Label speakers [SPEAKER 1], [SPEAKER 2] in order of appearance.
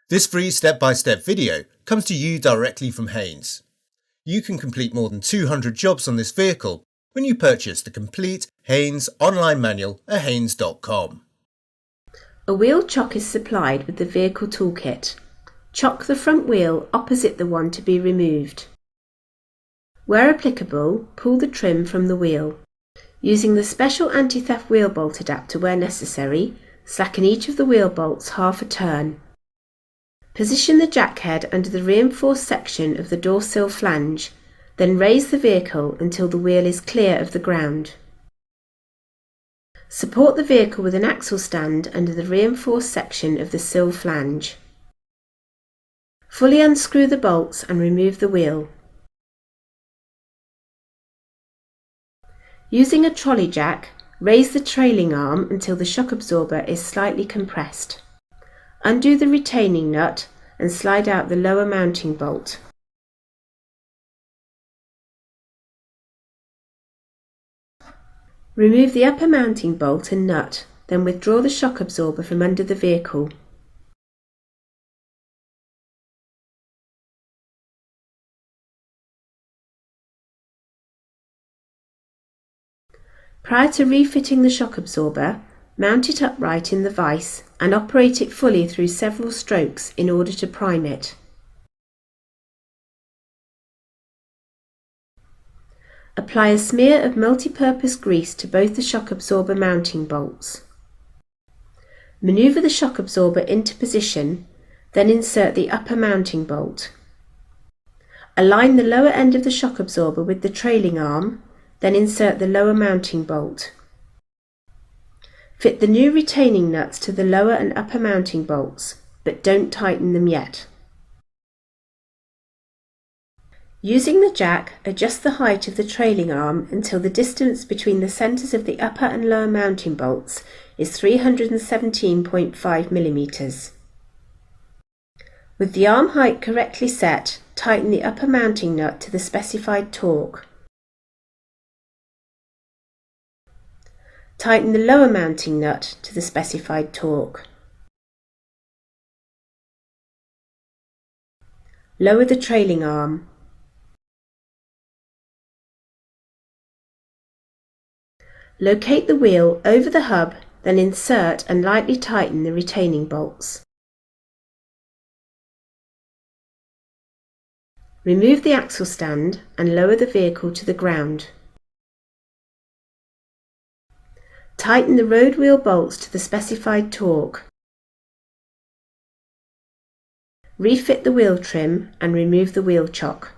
[SPEAKER 1] This free step-by-step video comes to you directly from Haynes. You can complete more than 200 jobs on this vehicle when you purchase the complete Haynes online manual at haynes.com.
[SPEAKER 2] A wheel chock is supplied with the vehicle toolkit. Chock the front wheel opposite the one to be removed. Where applicable, pull the trim from the wheel. Using the special anti-theft wheel bolt adapter where necessary, slacken each of the wheel bolts half a turn. Position the jack head under the reinforced section of the door sill flange, then raise the vehicle until the wheel is clear of the ground. Support the vehicle with an axle stand under the reinforced section of the sill flange. Fully unscrew the bolts and remove the wheel. Using a trolley jack, raise the trailing arm until the shock absorber is slightly compressed. Undo the retaining nut and slide out the lower mounting bolt. Remove the upper mounting bolt and nut, then withdraw the shock absorber from under the vehicle. Prior to refitting the shock absorber, mount it upright in the vise and operate it fully through several strokes in order to prime it. Apply a smear of multi-purpose grease to both the shock absorber mounting bolts. Manoeuvre the shock absorber into position, then insert the upper mounting bolt. Align the lower end of the shock absorber with the trailing arm, then insert the lower mounting bolt. Fit the new retaining nuts to the lower and upper mounting bolts, but don't tighten them yet. Using the jack, adjust the height of the trailing arm until the distance between the centres of the upper and lower mounting bolts is 317.5 mm. With the arm height correctly set, tighten the upper mounting nut to the specified torque. Tighten the lower mounting nut to the specified torque. Lower the trailing arm. Locate the wheel over the hub, then insert and lightly tighten the retaining bolts. Remove the axle stand and lower the vehicle to the ground. Tighten the road wheel bolts to the specified torque. Refit the wheel trim and remove the wheel chock.